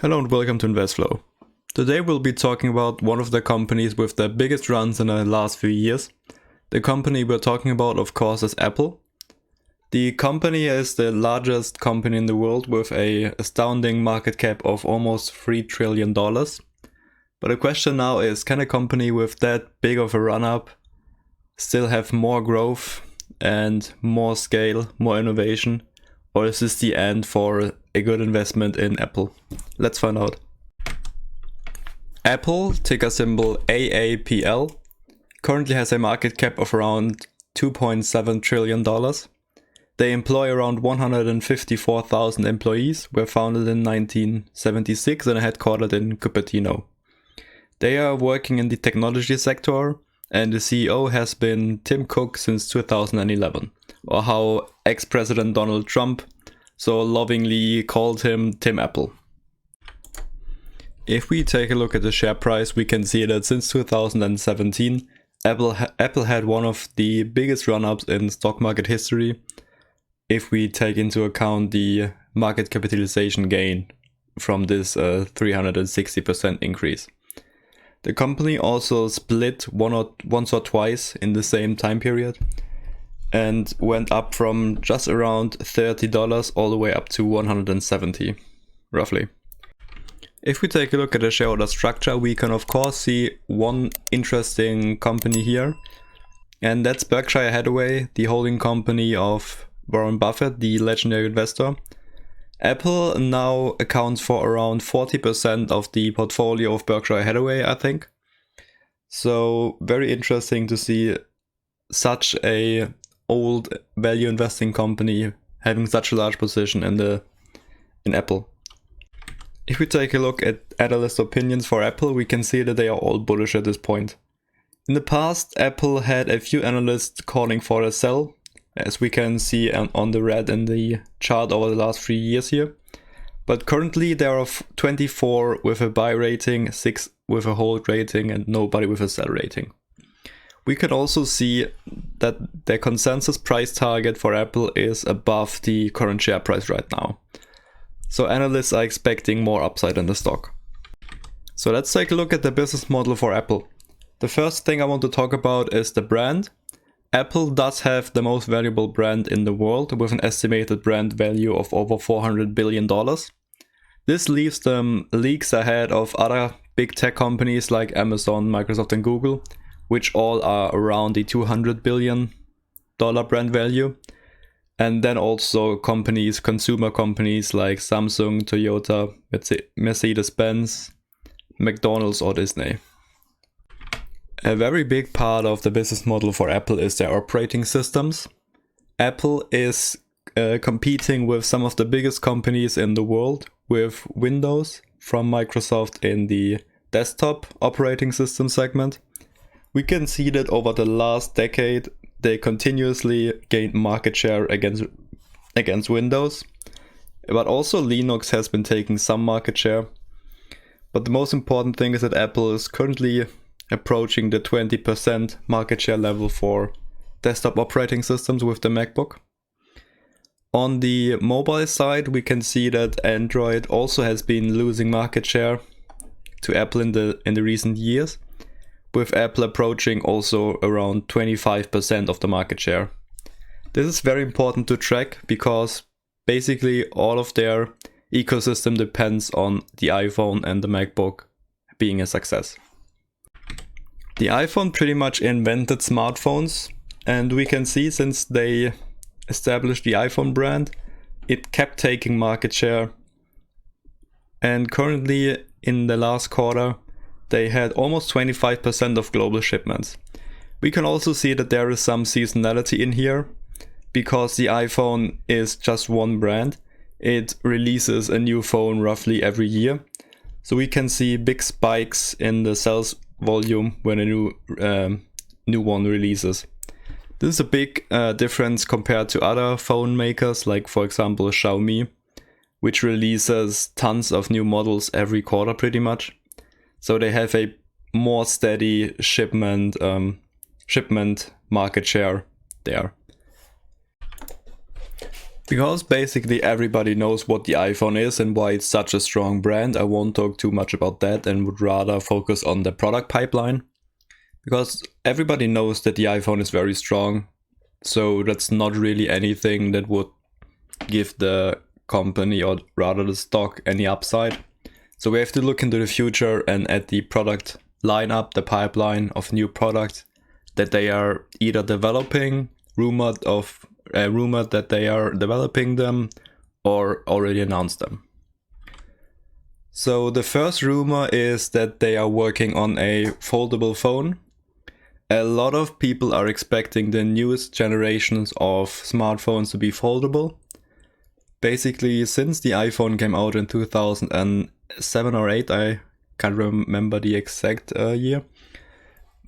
Hello and welcome to Investflow. Today we'll be talking about one of the companies with the biggest runs in the last few years. The company we're talking about, of course, is Apple. The company is the largest company in the world with an astounding market cap of almost $3 trillion. But the question now is, can a company with that big of a run-up still have more growth and more scale, more innovation? Or is this the end for a good investment in Apple? Let's find out. Apple, ticker symbol AAPL, currently has a market cap of around $2.7 trillion. They employ around 154,000 employees, were founded in 1976 and are headquartered in Cupertino. They are working in the technology sector, and the CEO has been Tim Cook since 2011, or how ex-President Donald Trump so lovingly called him Tim Apple. If we take a look at the share price, we can see that since 2017, Apple had one of the biggest run-ups in stock market history, if we take into account the market capitalization gain from this 360% increase. The company also split once or twice in the same time period and went up from just around $30 all the way up to $170, roughly. If we take a look at the shareholder structure, we can of course see one interesting company here, and that's Berkshire Hathaway, the holding company of Warren Buffett, the legendary investor. Apple now accounts for around 40% of the portfolio of Berkshire Hathaway, I think. So very interesting to see such a old value investing company having such a large position in Apple. If we take a look at analyst opinions for Apple, we can see that they are all bullish at this point. In the past, Apple had a few analysts calling for a sell, as we can see on the red in the chart over the last 3 years here. But currently there are 24 with a buy rating, 6 with a hold rating, and nobody with a sell rating. We can also see that the consensus price target for Apple is above the current share price right now. So analysts are expecting more upside in the stock. So let's take a look at the business model for Apple. The first thing I want to talk about is the brand. Apple does have the most valuable brand in the world with an estimated brand value of over $400 billion. This leaves them leagues ahead of other big tech companies like Amazon, Microsoft and Google, which all are around the $200 billion brand value. And then also consumer companies like Samsung, Toyota, Mercedes-Benz, McDonald's or Disney. A very big part of the business model for Apple is their operating systems. Apple is competing with some of the biggest companies in the world with Windows from Microsoft in the desktop operating system segment. We can see that over the last decade, they continuously gained market share against Windows, but also Linux has been taking some market share. But the most important thing is that Apple is currently approaching the 20% market share level for desktop operating systems with the MacBook. On the mobile side, we can see that Android also has been losing market share to Apple in the recent years, with Apple approaching also around 25% of the market share. This is very important to track because basically all of their ecosystem depends on the iPhone and the MacBook being a success. The iPhone pretty much invented smartphones, and we can see since they established the iPhone brand, it kept taking market share. And currently in the last quarter, they had almost 25% of global shipments. We can also see that there is some seasonality in here because the iPhone is just one brand. It releases a new phone roughly every year. So we can see big spikes in the sales volume when a new one releases. This is a big difference compared to other phone makers like, for example, Xiaomi, which releases tons of new models every quarter pretty much. So they have a more steady shipment market share there. Because basically everybody knows what the iPhone is and why it's such a strong brand, I won't talk too much about that and would rather focus on the product pipeline. Because everybody knows that the iPhone is very strong, so that's not really anything that would give the company, or rather the stock, any upside. So we have to look into the future and at the product lineup, the pipeline of new products that they are either developing, rumored that they are developing them, or already announced them. So the first rumor is that they are working on a foldable phone. A lot of people are expecting the newest generations of smartphones to be foldable. Basically, since the iPhone came out in 2007 or 8, I can't remember the exact year,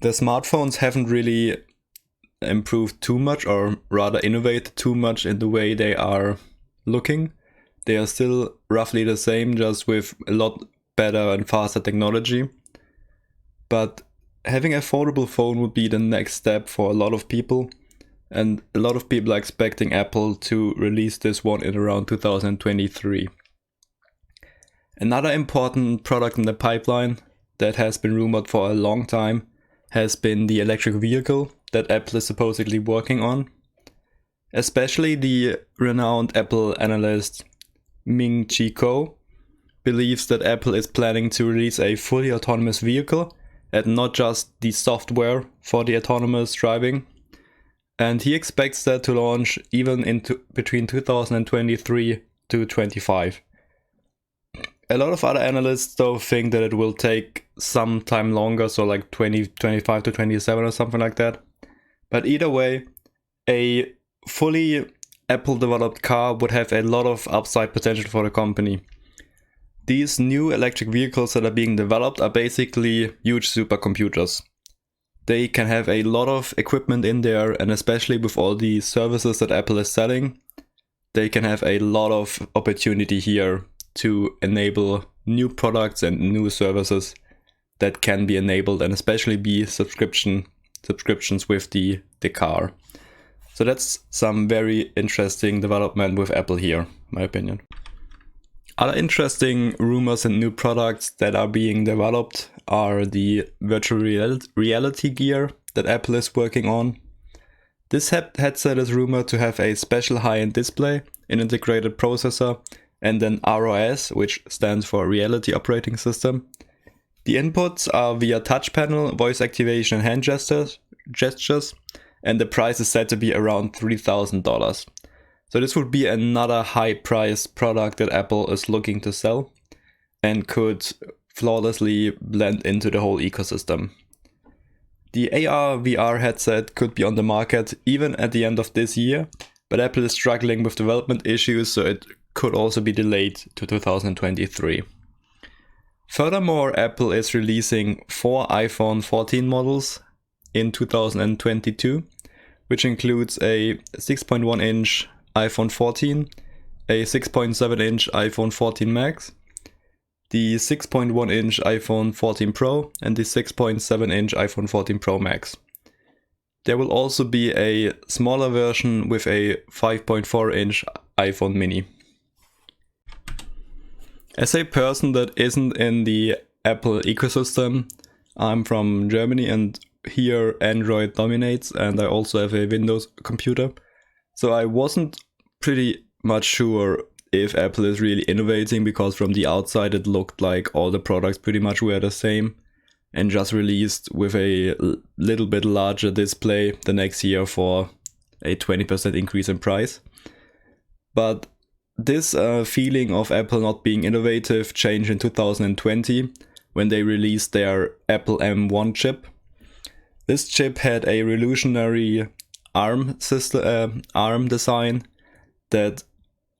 the smartphones haven't really improved too much, or rather innovated too much in the way they are looking. They are still roughly the same, just with a lot better and faster technology. But having a foldable phone would be the next step for a lot of people. And a lot of people are expecting Apple to release this one in around 2023. Another important product in the pipeline that has been rumored for a long time has been the electric vehicle that Apple is supposedly working on. Especially the renowned Apple analyst Ming-Chi Kuo believes that Apple is planning to release a fully autonomous vehicle and not just the software for the autonomous driving. And he expects that to launch even between 2023 to 25. A lot of other analysts though think that it will take some time longer, so like 2025 to 27 or something like that. But either way, a fully Apple developed car would have a lot of upside potential for the company. These new electric vehicles that are being developed are basically huge supercomputers. They can have a lot of equipment in there, and especially with all the services that Apple is selling, they can have a lot of opportunity here to enable new products and new services that can be enabled, and especially be subscriptions with the car. So that's some very interesting development with Apple here, in my opinion. Other interesting rumors and new products that are being developed are the virtual reality gear that Apple is working on. This headset is rumored to have a special high-end display, an integrated processor, and an ROS, which stands for Reality Operating System. The inputs are via touch panel, voice activation, and hand gestures, and the price is said to be around $3,000. So this would be another high-priced product that Apple is looking to sell and could flawlessly blend into the whole ecosystem. The AR/VR headset could be on the market even at the end of this year, but Apple is struggling with development issues, so it could also be delayed to 2023. Furthermore, Apple is releasing 4 iPhone 14 models in 2022, which includes a 6.1-inch iPhone 14, a 6.7-inch iPhone 14 Max, the 6.1-inch iPhone 14 Pro, and the 6.7-inch iPhone 14 Pro Max. There will also be a smaller version with a 5.4-inch iPhone Mini. As a person that isn't in the Apple ecosystem, I'm from Germany and here Android dominates, and I also have a Windows computer. So I wasn't pretty much sure if Apple is really innovating, because from the outside it looked like all the products pretty much were the same and just released with a little bit larger display the next year for a 20% increase in price. But this feeling of Apple not being innovative changed in 2020 when they released their Apple M1 chip. This chip had a revolutionary ARM design that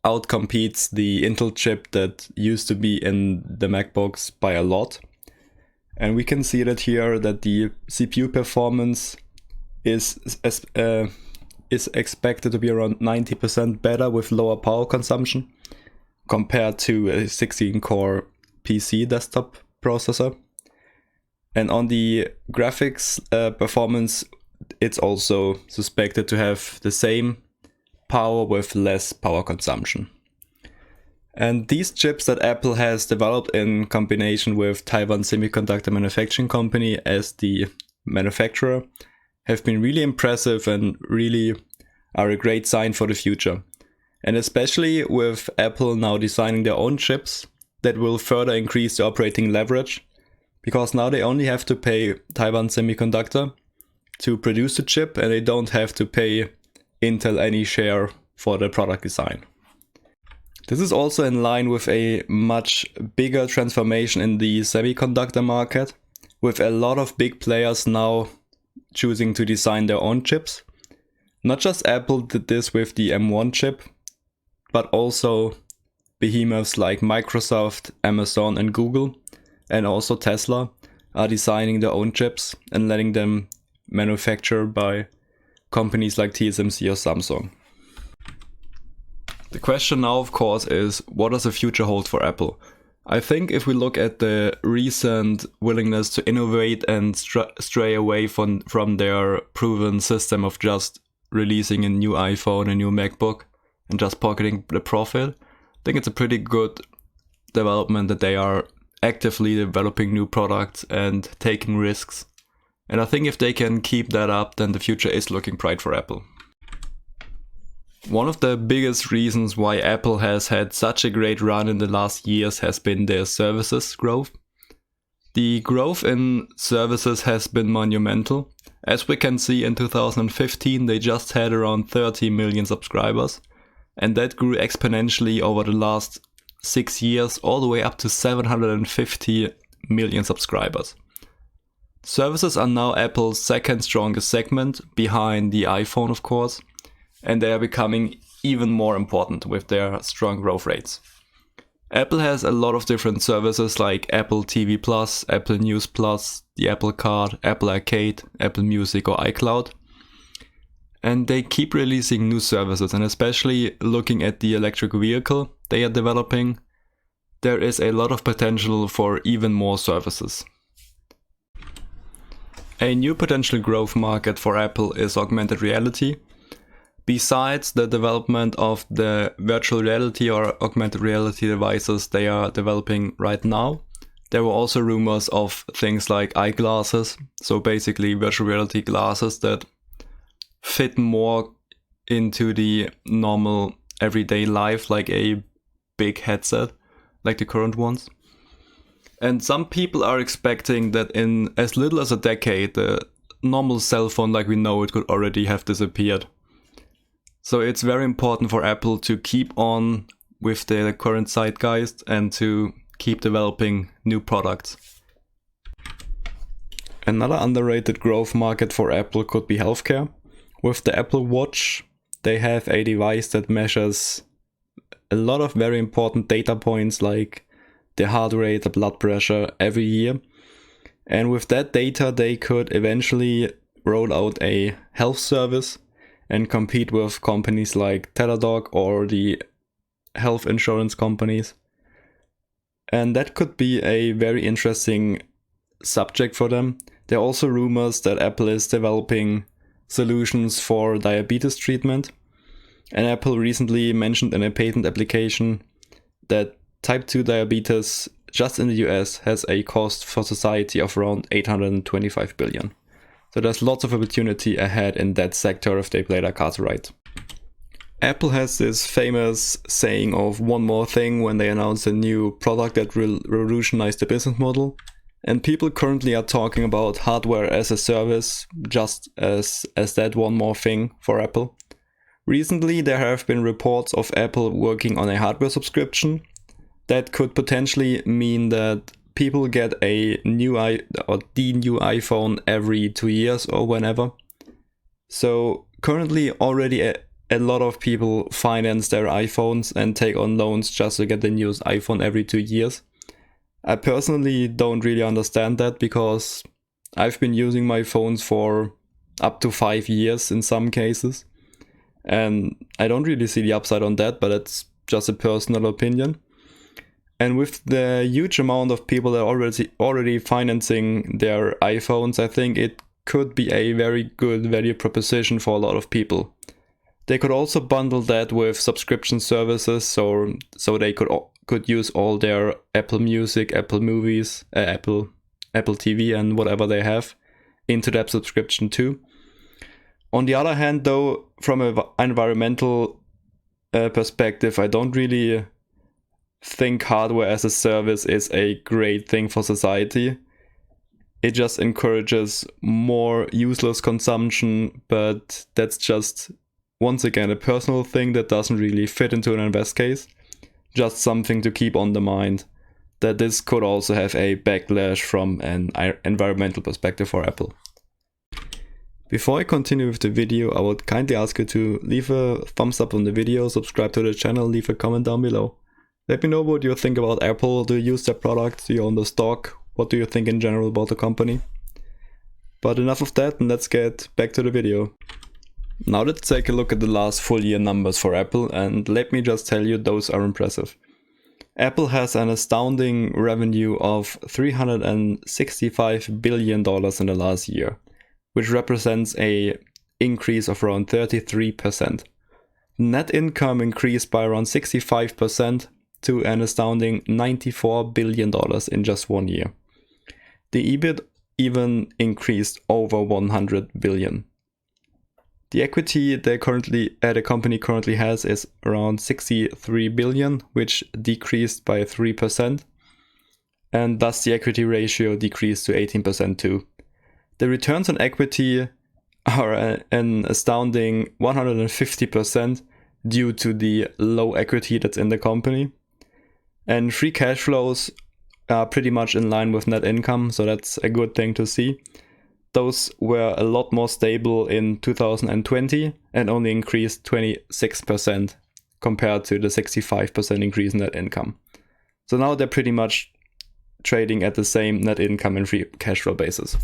outcompetes the Intel chip that used to be in the MacBooks by a lot. And we can see that here, that the CPU performance is expected to be around 90% better with lower power consumption compared to a 16-core PC desktop processor. And on the graphics performance, it's also suspected to have the same power with less power consumption. And these chips that Apple has developed in combination with Taiwan Semiconductor Manufacturing Company as the manufacturer have been really impressive and really are a great sign for the future. And especially with Apple now designing their own chips, that will further increase the operating leverage, because now they only have to pay Taiwan Semiconductor to produce the chip and they don't have to pay Intel any share for the product design. This is also in line with a much bigger transformation in the semiconductor market, with a lot of big players now choosing to design their own chips. Not just Apple did this with the M1 chip, but also behemoths like Microsoft, Amazon and Google, and also Tesla are designing their own chips and letting them manufacture by companies like TSMC or Samsung. The question now, of course, is what does the future hold for Apple? I think if we look at the recent willingness to innovate and stray away from their proven system of just releasing a new iPhone, a new MacBook, and just pocketing the profit, I think it's a pretty good development that they are actively developing new products and taking risks. And I think if they can keep that up, then the future is looking bright for Apple. One of the biggest reasons why Apple has had such a great run in the last years has been their services growth. The growth in services has been monumental. As we can see, in 2015 they just had around 30 million subscribers, and that grew exponentially over the last 6 years all the way up to 750 million subscribers. Services are now Apple's second strongest segment, behind the iPhone of course, and they are becoming even more important with their strong growth rates. Apple has a lot of different services like Apple TV Plus, Apple News Plus, the Apple Card, Apple Arcade, Apple Music or iCloud. And they keep releasing new services, and especially looking at the electric vehicle they are developing, there is a lot of potential for even more services. A new potential growth market for Apple is augmented reality. Besides the development of the virtual reality or augmented reality devices they are developing right now, there were also rumors of things like eyeglasses, so basically virtual reality glasses that fit more into the normal everyday life, like a big headset, like the current ones. And some people are expecting that in as little as a decade, the normal cell phone like we know it could already have disappeared. So it's very important for Apple to keep on with the current zeitgeist and to keep developing new products. Another underrated growth market for Apple could be healthcare. With the Apple Watch, they have a device that measures a lot of very important data points like the heart rate, the blood pressure every year. And with that data, they could eventually roll out a health service and compete with companies like Teladoc or the health insurance companies. And that could be a very interesting subject for them. There are also rumors that Apple is developing solutions for diabetes treatment. And Apple recently mentioned in a patent application that type 2 diabetes just in the US has a cost for society of around 825 billion. So there's lots of opportunity ahead in that sector if they play their cards right. Apple has this famous saying of one more thing when they announce a new product that will revolutionize the business model. And people currently are talking about hardware as a service, just as that one more thing for Apple. Recently there have been reports of Apple working on a hardware subscription. That could potentially mean that people get the new iPhone every 2 years or whenever. So currently already a lot of people finance their iPhones and take on loans just to get the newest iPhone every 2 years. I personally don't really understand that because I've been using my phones for up to 5 years in some cases. And I don't really see the upside on that, but it's just a personal opinion. And with the huge amount of people that are already financing their iPhones, I think it could be a very good value proposition for a lot of people. They could also bundle that with subscription services, so they could use all their Apple Music, Apple Movies, Apple TV and whatever they have into that subscription too. On the other hand, though, from an environmental perspective, I don't really think hardware as a service is a great thing for society. It just encourages more useless consumption, but that's just, once again, a personal thing that doesn't really fit into an invest case. Just something to keep on the mind, that this could also have a backlash from an environmental perspective for Apple. Before I continue with the video, I would kindly ask you to leave a thumbs up on the video, subscribe to the channel, leave a comment down below. Let me know what you think about Apple. Do you use their products? Do you own the stock? What do you think in general about the company? But enough of that, and let's get back to the video. Now let's take a look at the last full year numbers for Apple, and let me just tell you, those are impressive. Apple has an astounding revenue of $365 billion in the last year, which represents an increase of around 33%. Net income increased by around 65% to an astounding $94 billion in just 1 year. The EBIT even increased over $100 billion. The equity the company currently has is around $63 billion, which decreased by 3%, and thus the equity ratio decreased to 18% too. The returns on equity are an astounding 150% due to the low equity that's in the company. And free cash flows are pretty much in line with net income, so that's a good thing to see. Those were a lot more stable in 2020 and only increased 26% compared to the 65% increase in net income. So now they're pretty much trading at the same net income and free cash flow basis.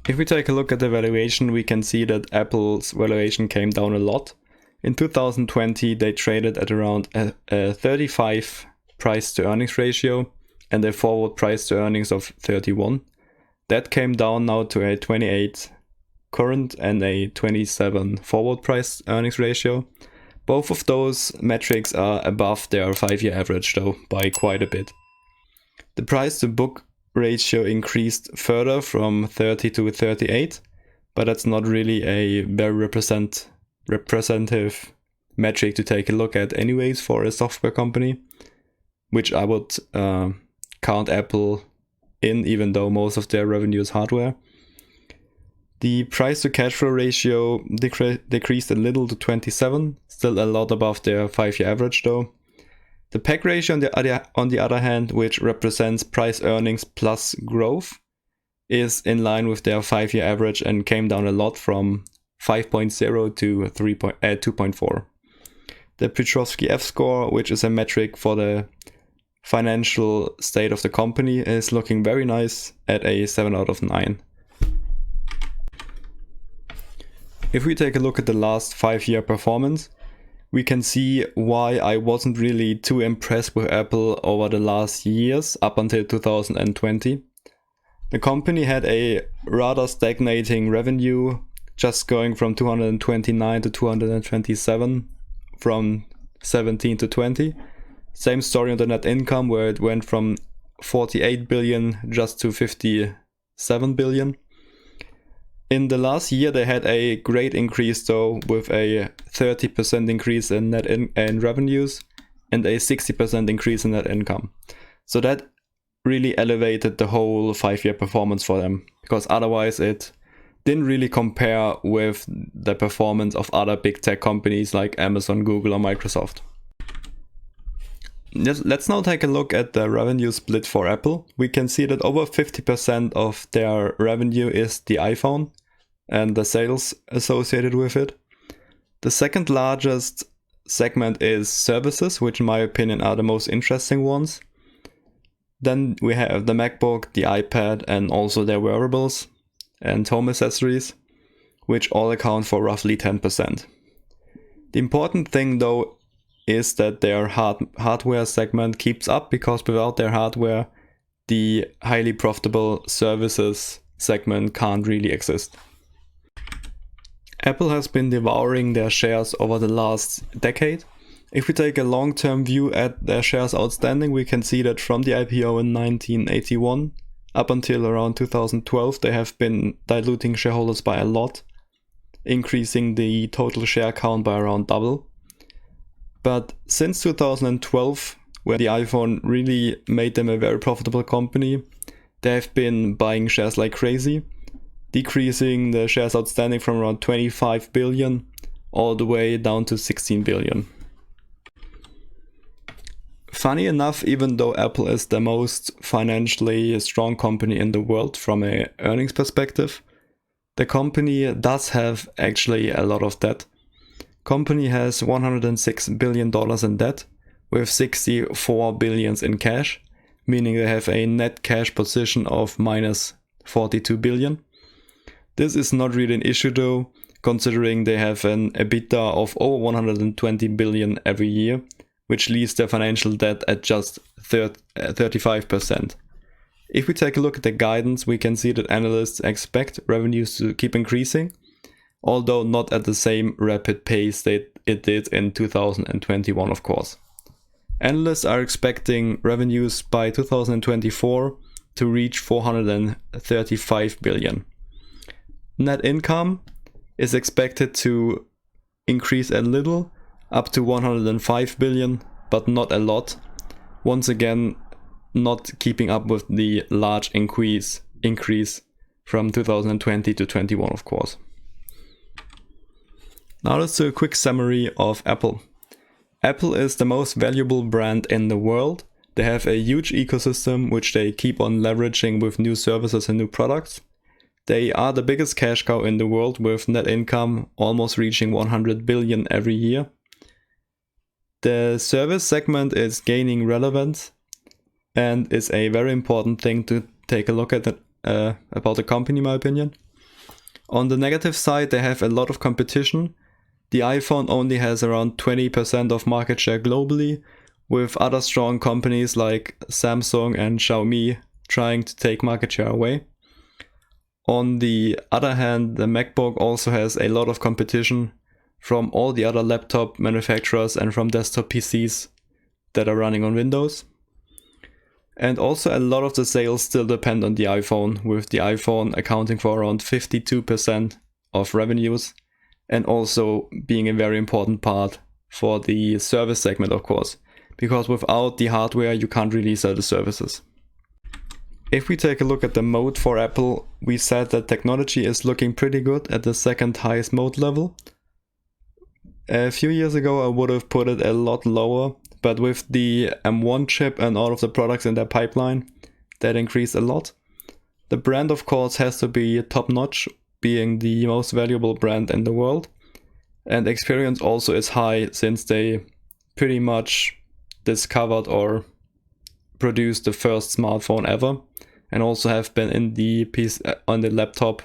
If we take a look at the valuation, we can see that Apple's valuation came down a lot. In 2020, they traded at around a 35 price to earnings ratio and a forward price to earnings of 31. That came down now to a 28 current and a 27 forward price earnings ratio. Both of those metrics are above their 5-year average though, by quite a bit. The price to book ratio increased further from 30 to 38, but that's not really a very representative metric to take a look at anyways for a software company, which I would count Apple in, even though most of their revenue is hardware. The price to cash flow ratio decreased a little to 27, still a lot above their 5-year average though. The PEG ratio on the other hand, which represents price earnings plus growth, is in line with their 5-year average and came down a lot from 5.0 to 2.4. The Petrovsky F-score, which is a metric for the financial state of the company, is looking very nice at a 7 out of 9. If we take a look at the last 5-year performance, we can see why I wasn't really too impressed with Apple over the last years up until 2020. The company had a rather stagnating revenue, just going from 229 to 227 from 17 to 20. Same story on the net income, where it went from 48 billion just to 57 billion. In the last year, they had a great increase though, with a 30% increase in in revenues and a 60% increase in net income. So that really elevated the whole 5-year performance for them, because otherwise it didn't really compare with the performance of other big tech companies like Amazon, Google, or Microsoft. Let's now take a look at the revenue split for Apple. We can see that over 50% of their revenue is the iPhone and the sales associated with it. The second largest segment is services, which in my opinion are the most interesting ones. Then we have the MacBook, the iPad, and also their wearables and home accessories, which all account for roughly 10%. The important thing though is that their hardware segment keeps up, because without their hardware, the highly profitable services segment can't really exist. Apple has been devouring their shares over the last decade. If we take a long-term view at their shares outstanding, we can see that from the IPO in 1981 up until around 2012, they have been diluting shareholders by a lot, increasing the total share count by around double. But since 2012, when the iPhone really made them a very profitable company, they have been buying shares like crazy, decreasing the shares outstanding from around 25 billion all the way down to 16 billion. Funny enough, even though Apple is the most financially strong company in the world from an earnings perspective, the company does have actually a lot of debt. Company has $106 billion in debt with 64 billion in cash, meaning they have a net cash position of minus 42 billion. This is not really an issue though, considering they have an EBITDA of over 120 billion every year, which leaves their financial debt at just 35%. If we take a look at the guidance, we can see that analysts expect revenues to keep increasing, although not at the same rapid pace that it did in 2021, of course. Analysts are expecting revenues by 2024 to reach 435 billion. Net income is expected to increase a little, up to 105 billion, but not a lot. Once again, not keeping up with the large increase from 2020 to 21, of course. Now let's do a quick summary of Apple. Apple is the most valuable brand in the world. They have a huge ecosystem which they keep on leveraging with new services and new products. They are the biggest cash cow in the world with net income almost reaching 100 billion every year. The service segment is gaining relevance and is a very important thing to take a look at about the company, in my opinion. On the negative side, they have a lot of competition. The iPhone only has around 20% of market share globally, with other strong companies like Samsung and Xiaomi trying to take market share away. On the other hand, the MacBook also has a lot of competition from all the other laptop manufacturers and from desktop PCs that are running on Windows. And also a lot of the sales still depend on the iPhone, with the iPhone accounting for around 52% of revenues and also being a very important part for the service segment, of course, because without the hardware you can't really sell the services. If we take a look at the mode for Apple, we said that technology is looking pretty good at the second highest mode level. A few years ago I would have put it a lot lower, but with the M1 chip and all of the products in their pipeline, that increased a lot. The brand, of course, has to be top notch, being the most valuable brand in the world. And experience also is high since they pretty much discovered or produced the first smartphone ever, and also have been in the on the laptop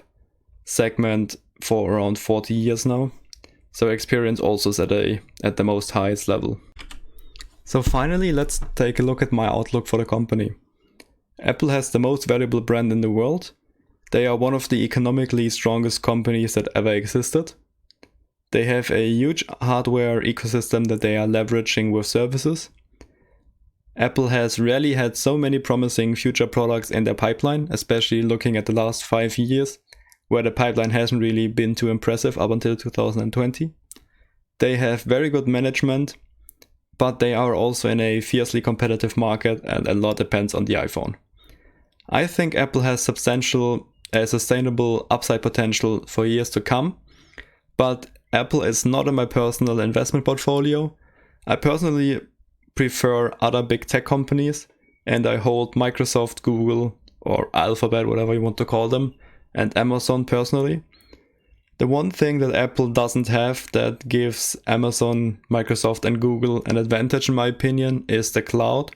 segment for around 40 years now. So experience also is at the most highest level. So finally, let's take a look at my outlook for the company. Apple has the most valuable brand in the world. They are one of the economically strongest companies that ever existed. They have a huge hardware ecosystem that they are leveraging with services. Apple has rarely had so many promising future products in their pipeline, especially looking at the last 5 years, where the pipeline hasn't really been too impressive up until 2020. They have very good management, but they are also in a fiercely competitive market and a lot depends on the iPhone. I think Apple has sustainable upside potential for years to come, but Apple is not in my personal investment portfolio. I personally prefer other big tech companies, and I hold Microsoft, Google, or Alphabet, whatever you want to call them, and Amazon personally. The one thing that Apple doesn't have that gives Amazon, Microsoft, and Google an advantage, in my opinion, is the cloud.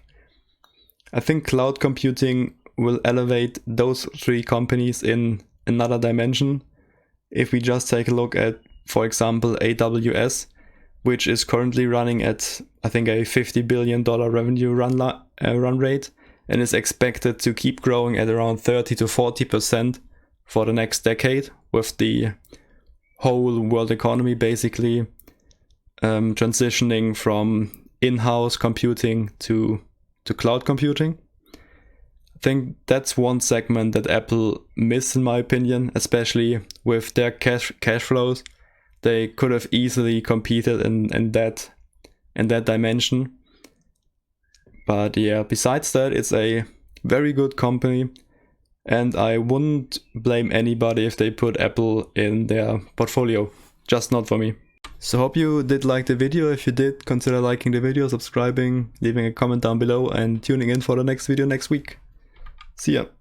I think cloud computing will elevate those three companies in another dimension. If we just take a look at, for example, AWS, which is currently running at, I think, a $50 billion revenue run rate, and is expected to keep growing at around 30 to 40% for the next decade, with the whole world economy, basically transitioning from in-house computing to cloud computing. I think that's one segment that Apple missed, in my opinion, especially with their cash flows. They could have easily competed in that dimension. But yeah, besides that, it's a very good company, and I wouldn't blame anybody if they put Apple in their portfolio. Just not for me. So hope you did like the video. If you did, consider liking the video, subscribing, leaving a comment down below, and tuning in for the next video next week. See ya.